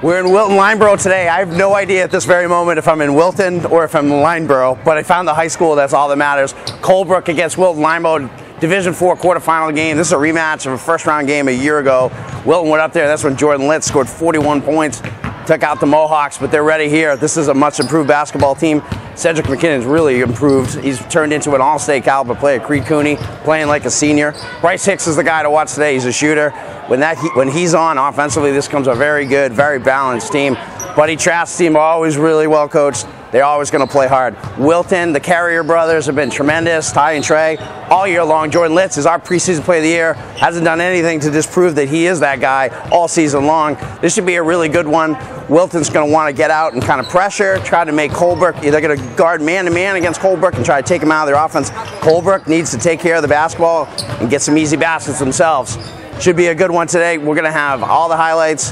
We're in Wilton, Lyndeborough today. I have no idea at this very moment if I'm in Wilton or if I'm in Lyndeborough, but I found the high school, that's all that matters. Colebook against Wilton, Lyndeborough, Division 4 quarterfinal game. This is a rematch of a first round game a year ago. Wilton went up there, that's when Jordan Litz scored 41 points, took out the Mohawks, but they're ready here. This is a much improved basketball team. Cedric McKinnon's really improved. He's turned into an all-state caliber player. Creed Cooney playing like a senior. Bryce Hicks is the guy to watch today. He's a shooter. When he's on offensively, this becomes a very good, very balanced team. Buddy Trask's team are always really well coached. They're always going to play hard. Wilton, the Carrier brothers have been tremendous. Ty and Trey, all year long. Jordan Litz is our preseason player of the year. Hasn't done anything to disprove that he is that guy all season long. This should be a really good one. Wilton's going to want to get out and kind of pressure, try to make Colebook. They're going to guard man-to-man against Colebook and try to take him out of their offense. Colebook needs to take care of the basketball and get some easy baskets themselves. Should be a good one today. We're going to have all the highlights,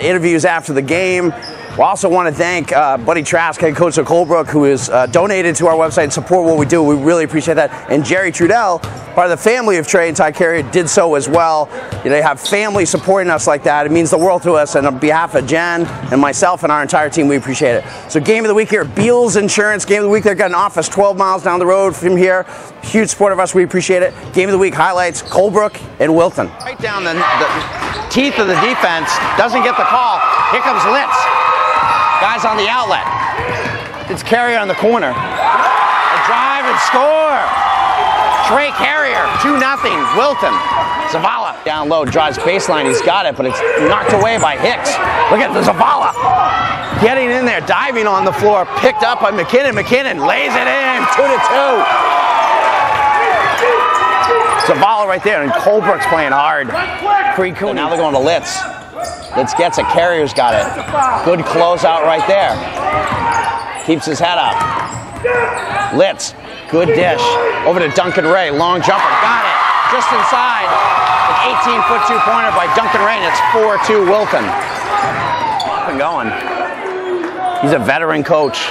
interviews after the game. We also want to thank Buddy Trask, head coach of Colebrook, who has donated to our website and support what we do. We really appreciate that. And Jerry Trudell, part of the family of Trey and Ty Carrier, did so as well. They have family supporting us like that. It means the world to us. And on behalf of Jen and myself and our entire team, we appreciate it. So game of the week here, Beals Insurance. Game of the week, they've got an office 12 miles down the road from here. Huge support of us. We appreciate it. Game of the week highlights, Colebrook and Wilton. Right down the teeth of the defense. Doesn't get the call. Here comes Litz. Guys on the outlet. It's Carrier on the corner. A drive and score. Trey Carrier, 2-0. Wilton. Zavala down low, drives baseline. He's got it, but it's knocked away by Hicks. Look at the Zavala. Getting in there, diving on the floor, picked up by McKinnon. McKinnon lays it in, 2-2. Zavala right there, and Colebrook's playing hard. Creed Cooney. Now they're going to Litz. Litz gets it, Carrier's got it. Good closeout right there. Keeps his head up. Litz, good dish. Over to Duncan Ray, long jumper, got it. Just inside. An 18-foot two-pointer by Duncan Ray, and it's 4-2 Wilton. Up and going. He's a veteran coach.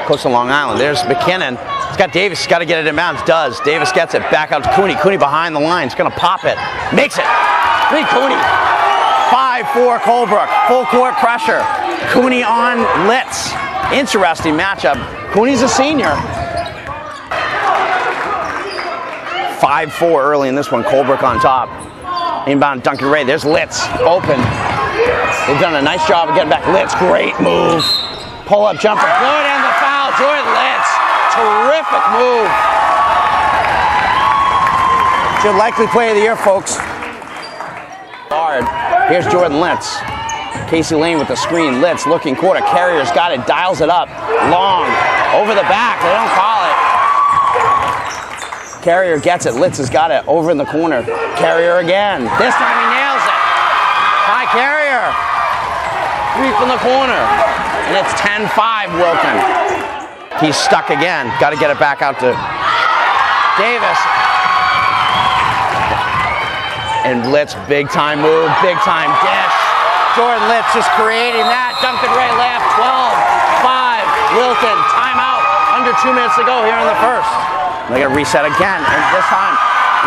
Coach of Long Island. There's McKinnon. He's got Davis, he's got to get it inbounds. Does. Davis gets it, back out to Cooney. Cooney behind the line, he's going to pop it. Makes it. Creed Cooney. 5-4 Colebrook, full court pressure. Cooney on Litz. Interesting matchup. Cooney's a senior. 5-4 early in this one. Colebrook on top. Inbound Duncan Ray. There's Litz. Open. They've done a nice job of getting back. Litz, great move. Pull-up jumper. Good, and the foul. Jordan Litz. Terrific move. Should likely play of the year, folks. Hard. Here's Jordan Litz. Casey Lane with the screen. Litz looking quarter. Carrier's got it. Dials it up. Long. Over the back. They don't call it. Carrier gets it. Litz has got it. Over in the corner. Carrier again. This time he nails it. High Carrier. Three from the corner. And it's 10-5 Wilton. He's stuck again. Got to get it back out to Davis. And Litz, big time move, big time dish. Jordan Litz just creating that. Duncan Ray left, 12-5. Wilton, timeout. Under 2 minutes to go here in the first. They're going to reset again, and this time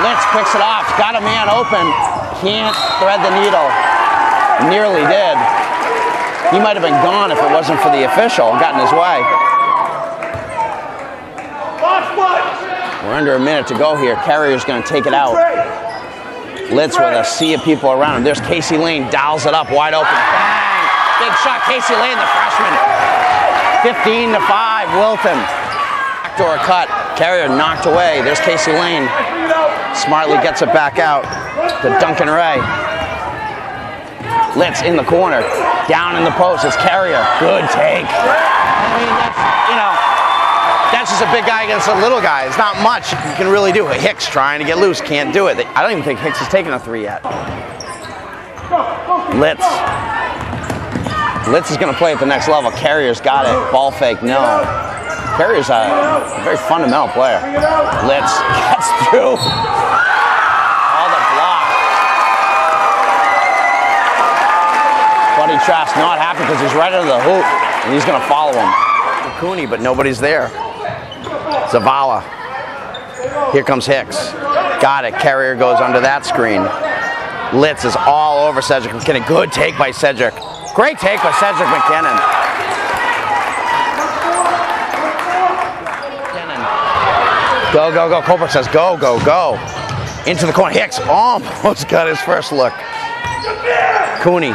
Litz picks it off. Got a man open. Can't thread the needle. Nearly did. He might have been gone if it wasn't for the official. Got in his way. We're under a minute to go here. Carrier's going to take it out. Litz with a sea of people around him. There's Casey Lane, dials it up, wide open. Bang! Big shot, Casey Lane, the freshman. 15-5, Wilton. Backdoor cut. Carrier knocked away. There's Casey Lane. Smartly gets it back out to Duncan Ray. Litz in the corner. Down in the post. It's Carrier. Good take. I mean, that's just a big guy against a little guy. It's not much you can really do. Hicks trying to get loose, can't do it. I don't even think Hicks has taken a three yet. Litz. Litz is going to play at the next level. Carrier's got it. Ball fake, no. Carrier's a very fundamental player. Litz gets through. All the block. Buddy Trask not happy because he's right under the hoop, and he's going to follow him. Cooney, but nobody's there. Zavala. Here comes Hicks. Got it. Carrier goes under that screen. Litz is all over Cedric McKinnon. Good take by Cedric. Great take by Cedric McKinnon. Go, go, go. Colebook says go, go, go. Into the corner. Hicks almost got his first look. Cooney.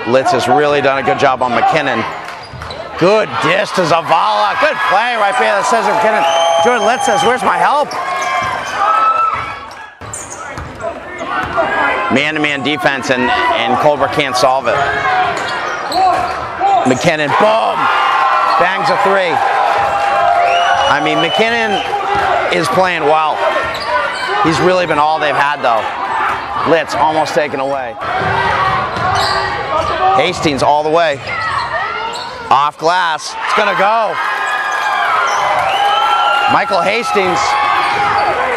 Litz has really done a good job on McKinnon. Good dish to Zavala. Good play right there that says McKinnon. Jordan Litz says, where's my help? Man-to-man defense, and Colebook can't solve it. McKinnon, boom! Bangs a three. I mean, McKinnon is playing well. He's really been all they've had, though. Litz almost taken away. Hastings all the way. Off glass. It's going to go. Michael Hastings.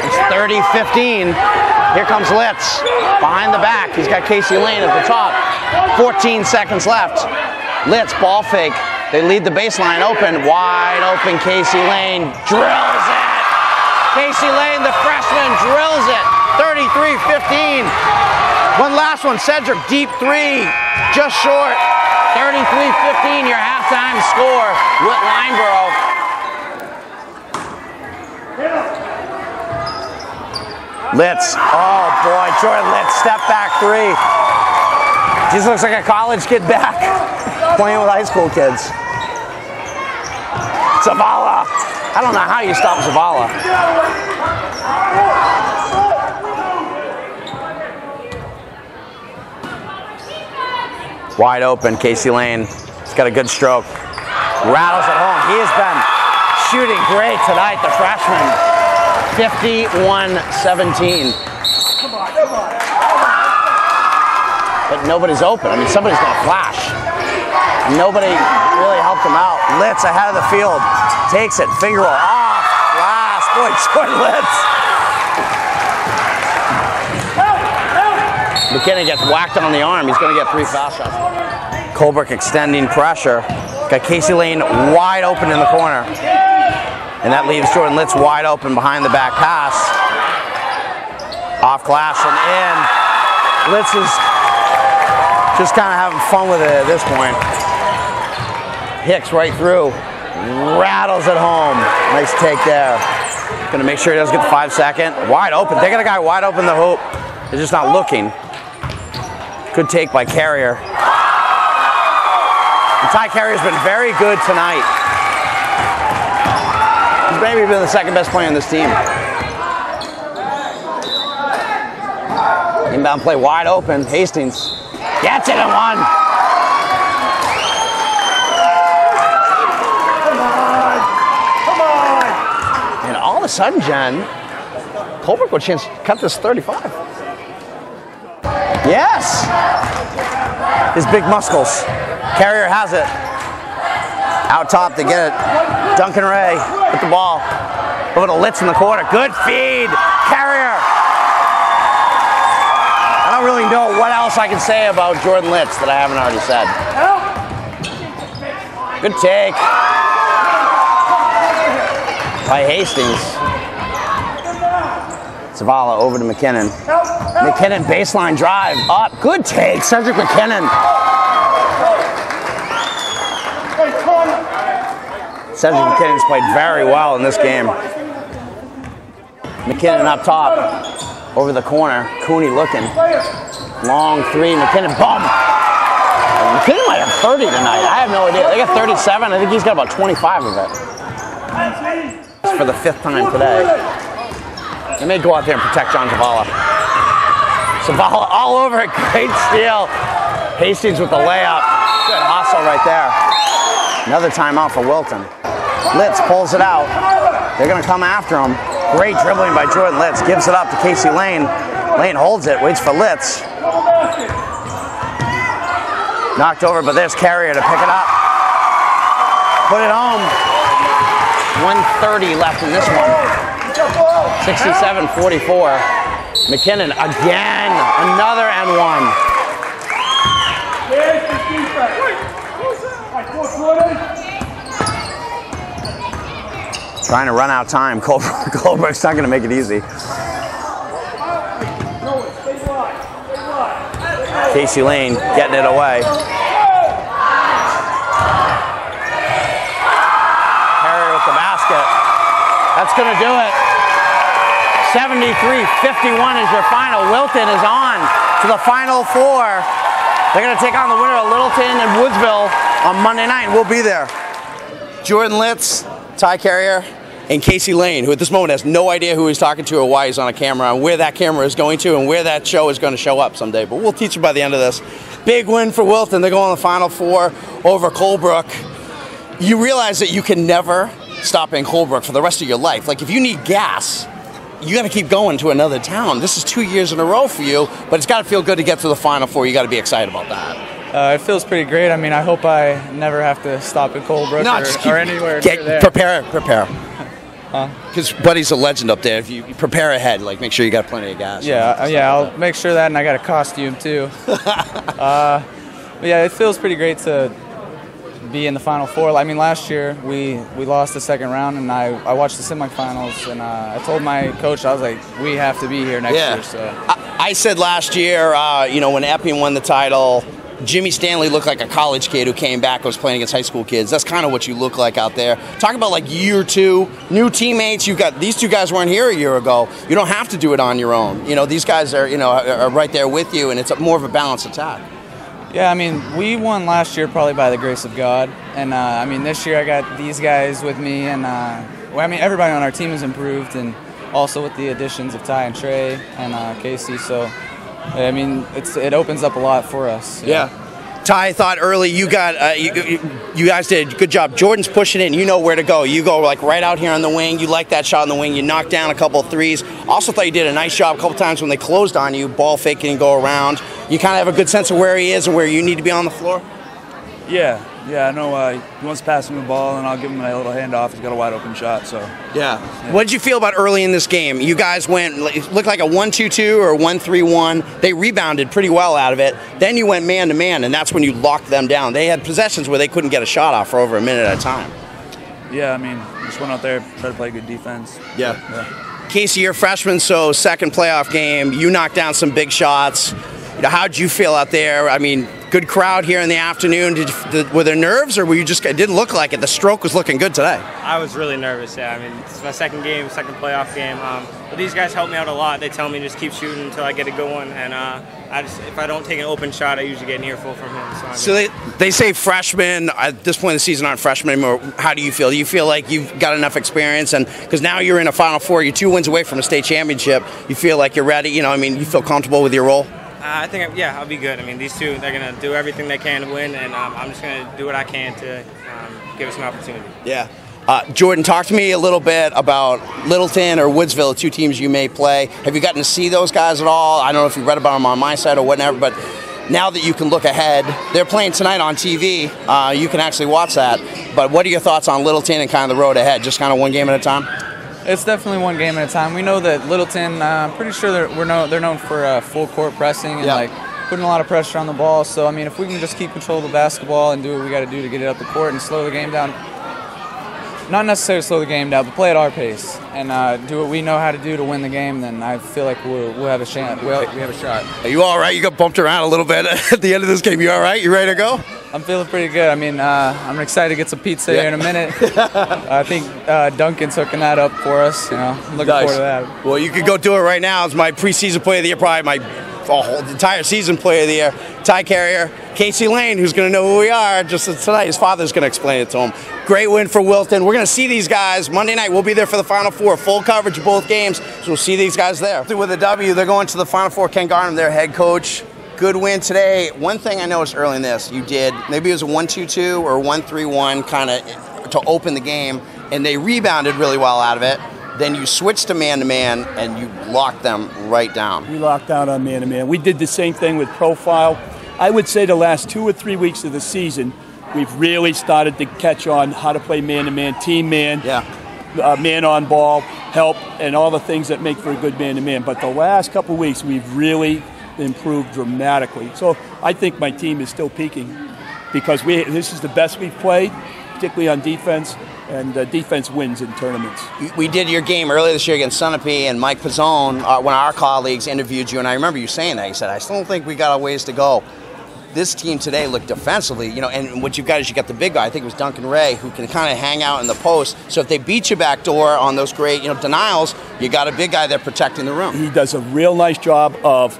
It's 30-15. Here comes Litz. Behind the back. He's got Casey Lane at the top. 14 seconds left. Litz, ball fake. They lead the baseline open. Wide open. Casey Lane drills it. Casey Lane, the freshman, drills it. 33-15. One last one. Cedric, deep three. Just short. 33-15, your halftime score with Lyndeborough. Litz. Oh boy, Jordan Litz, step back three. Just looks like a college kid back, playing with high school kids. Zavala. I don't know how you stop Zavala. Wide open, Casey Lane. He's got a good stroke. Rattles at home. He has been shooting great tonight, the freshman. 51-17. But nobody's open. I mean, somebody's going to flash. Nobody really helped him out. Litz ahead of the field. Takes it. Finger roll off. Glass. Boy, Jordan Litz. McKinnon gets whacked on the arm. He's going to get 3 foul shots. Colebook extending pressure. Got Casey Lane wide open in the corner. And that leaves Jordan Litz wide open behind the back pass. Off glass and in. Litz is just kind of having fun with it at this point. Hicks right through. Rattles it home. Nice take there. Going to make sure he doesn't get the 5-second. Wide open. They got a guy wide open the hoop. They're just not looking. Good take by Carrier. And Ty Carrier's been very good tonight. He's maybe been the second best player on this team. Inbound play wide open. Hastings gets it and one. Come on. And all of a sudden, Jen, Colebook with a chance to cut this 35. Yes. His big muscles. Carrier has it. Out top to get it. Duncan Ray with the ball. Over to Litz in the corner. Good feed. Carrier. I don't really know what else I can say about Jordan Litz that I haven't already said. Good take by Hastings. Zavala over to McKinnon. McKinnon baseline drive up. Good take, Cedric McKinnon. Cedric McKinnon's played very well in this game. McKinnon up top, over the corner. Cooney looking. Long three, McKinnon, boom! McKinnon might have 30 tonight. I have no idea. They got 37. I think he's got about 25 of it. For the 5th time today. They may go out there and protect John Zavala. Zavala all over it. Great steal. Hastings with the layup. Good hustle right there. Another timeout for Wilton. Litz pulls it out. They're going to come after him. Great dribbling by Jordan Litz. Gives it up to Casey Lane. Lane holds it. Waits for Litz. Knocked over, but there's Carrier to pick it up. Put it home. 1:30 left in this one. 67-44. McKinnon again. Another and one. Trying to run out time. Colebook's not going to make it easy. Casey Lane getting it away. Carrier with the basket. That's going to do it. 73-51 is your final. Wilton is on to the Final Four. They're going to take on the winner of Littleton and Woodsville on Monday night. We'll be there. Jordan Litz, Ty Carrier, and Casey Lane, who at this moment has no idea who he's talking to or why he's on a camera and where that camera is going to and where that show is going to show up someday. But we'll teach you by the end of this. Big win for Wilton. They're going to the Final Four over Colebook. You realize that you can never stop in Colebook for the rest of your life. Like, if you need gas, you got to keep going to another town. This is 2 years in a row for you, but it's got to feel good to get to the Final Four. You got to be excited about that. It feels pretty great. I mean, I hope I never have to stop at Colebrook or anywhere near there. Prepare. Because Buddy's a legend up there. If you prepare ahead, like, make sure you got plenty of gas. Yeah, I'll make sure that, and I got a costume too. But yeah, it feels pretty great to be in the Final Four. I mean, last year we lost the second round, and I watched the semifinals, and I told my coach, I was like, we have to be here next year. So I said last year, when Epping won the title, Jimmy Stanley looked like a college kid who came back and was playing against high school kids. That's kind of what you look like out there. Talk about like year two, new teammates. You've got these two guys weren't here a year ago. You don't have to do it on your own. These guys are right there with you, and it's more of a balanced attack. Yeah, I mean, we won last year probably by the grace of God, and I mean, this year I got these guys with me, and everybody on our team has improved, and also with the additions of Ty and Trey and Casey. So I mean, it opens up a lot for us. Yeah. Ty, I thought early you got you guys did a good job. Jordan's pushing it, and you know where to go. You go like right out here on the wing. You like that shot on the wing. You knocked down a couple of threes. Also thought you did a nice job a couple times when they closed on you, ball faking and go around. You kind of have a good sense of where he is and where you need to be on the floor. Yeah, I know he wants to pass me the ball, and I'll give him a little handoff. He's got a wide open shot. So. Yeah. What did you feel about early in this game? You guys it looked like a 1-2-2 or 1-3-1. They rebounded pretty well out of it. Then you went man to man, and that's when you locked them down. They had possessions where they couldn't get a shot off for over a minute at a time. Yeah, I mean, just went out there, tried to play good defense. Yeah. Casey, you're a freshman, so second playoff game. You knocked down some big shots. How'd you feel out there? I mean, good crowd here in the afternoon. Were there nerves, or were you just? It didn't look like it. The stroke was looking good today. I was really nervous. Yeah, I mean, it's my second playoff game. But these guys help me out a lot. They tell me just keep shooting until I get it going, and if I don't take an open shot, I usually get an earful from him. So they say freshmen at this point in the season aren't freshmen anymore. How do you feel? Do you feel like you've got enough experience, and because now you're in a Final Four, you're 2 wins away from a state championship, you feel like you're ready? You feel comfortable with your role? I think, I'll be good. I mean, these two, they're going to do everything they can to win, and I'm just going to do what I can to give us an opportunity. Yeah. Jordan, talk to me a little bit about Littleton or Woodsville, two teams you may play. Have you gotten to see those guys at all? I don't know if you read about them on my site or whatever, but now that you can look ahead, they're playing tonight on TV. You can actually watch that. But what are your thoughts on Littleton and kind of the road ahead? Just kind of one game at a time? It's definitely one game at a time. We know that Littleton, pretty sure they're known for full court pressing and putting a lot of pressure on the ball. So I mean, if we can just keep control of the basketball and do what we got to do to get it up the court and slow the game down, not necessarily slow the game down, but play at our pace and do what we know how to do to win the game, then I feel like we'll have a chance. We have a shot. Are you all right? You got bumped around a little bit at the end of this game. You all right? You ready to go? I'm feeling pretty good. I mean, I'm excited to get some pizza here in a minute. I think Duncan's hooking that up for us. I'm looking forward to that. Well, you could go do it right now. It's my preseason player of the year, probably my entire season player of the year. Ty Carrier, Casey Lane, who's going to know who we are just tonight. His father's going to explain it to him. Great win for Wilton. We're going to see these guys Monday night. We'll be there for the Final Four. Full coverage of both games, so we'll see these guys there. With a W, they're going to the Final Four. Ken Garnham, their head coach. Good win today. One thing I noticed early in this, you did, maybe it was a 1-2-2 or 1-3-1 kind of to open the game, and they rebounded really well out of it. Then you switched to man-to-man, and you locked them right down. We locked down on man-to-man. We did the same thing with profile. I would say the last 2 or 3 weeks of the season, we've really started to catch on how to play man-to-man, team man, man on ball, help, and all the things that make for a good man-to-man. But the last couple of weeks, we've really improved dramatically. So I think my team is still peaking because this is the best we've played, particularly on defense. And defense wins in tournaments. We did your game earlier this year against Sunapee, and Mike Pizzone, one of our colleagues, interviewed you, and I remember you saying that. He said, I still don't think we got a ways to go. This team today looked defensively, and what you've got is you got the big guy, I think it was Duncan Ray, who can kind of hang out in the post. So if they beat you backdoor on those great denials, you got a big guy there protecting the rim. He does a real nice job of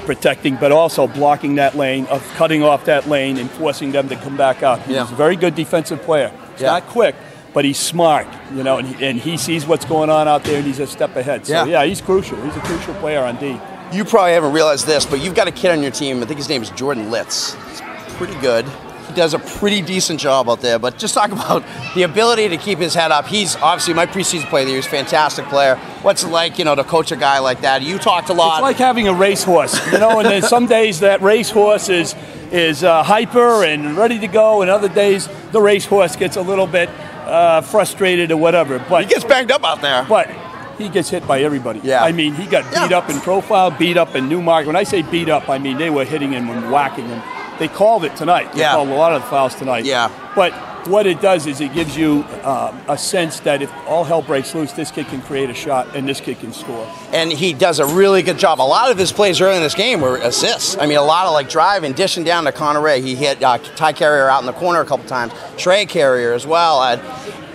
protecting, but also blocking that lane, of cutting off that lane and forcing them to come back out. He's a very good defensive player. He's not quick, but he's smart, and he sees what's going on out there, and he's a step ahead. So, yeah, he's crucial. He's a crucial player on D. You probably haven't realized this, but you've got a kid on your team. I think his name is Jordan Litz. He's pretty good. He does a pretty decent job out there, but just talk about the ability to keep his head up. He's obviously my preseason player. He's a fantastic player. What's it like, to coach a guy like that? You talked a lot. It's like having a racehorse, and then some days that racehorse is hyper and ready to go, and other days the racehorse gets a little bit frustrated or whatever. But he gets banged up out there. But he gets hit by everybody. Yeah. I mean, he got beat up in profile, beat up in Newmarket. When I say beat up, I mean they were hitting him and whacking him. They called it tonight. They called a lot of the fouls tonight. Yeah. But what it does is it gives you a sense that if all hell breaks loose, this kid can create a shot and this kid can score. And he does a really good job. A lot of his plays early in this game were assists. I mean, a lot of driving, dishing down to Connor Ray. He hit Ty Carrier out in the corner a couple times. Trey Carrier as well.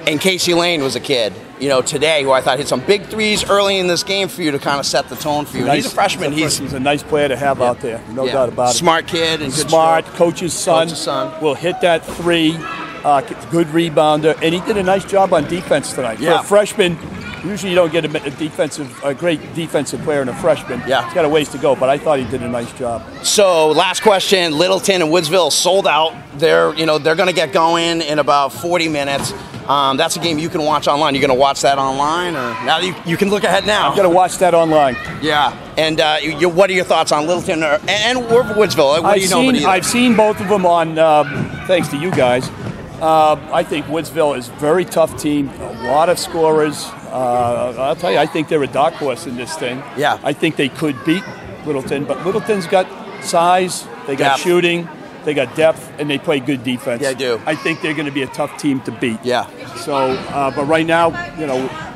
And Casey Lane was a kid, today who I thought hit some big threes early in this game for you to kind of set the tone for you. He's a freshman. He's a nice player to have out there, no doubt about it. Smart kid and good smart. stroke. Coach's son will hit that three. Good rebounder, and he did a nice job on defense tonight. For a freshman, usually you don't get a great defensive player in a freshman. He's got a ways to go, but I thought he did a nice job. So last question: Littleton and Woodsville sold out. They're going to get going in about 40 minutes. That's a game you can watch online. You're going to watch that online, or now you can look ahead now? I'm going to watch that online. Yeah. And what are your thoughts on Littleton and Woodsville? What do you know? I've seen both of them on. Thanks to you guys. I think Woodsville is a very tough team. A lot of scorers. I'll tell you, I think they're a dark horse in this thing. Yeah. I think they could beat Littleton, but Littleton's got size. They got shooting. They got depth, and they play good defense. Yeah, I do. I think they're going to be a tough team to beat. Yeah. So, but right now,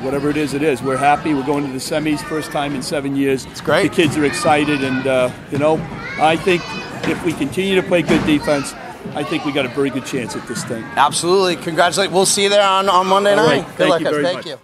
whatever it is, we're happy. We're going to the semis, first time in 7 years. It's great. The kids are excited, and I think if we continue to play good defense, I think we got a very good chance at this thing. Absolutely. Congratulations. We'll see you there on Monday night. Right. Thank you very much. Thank you.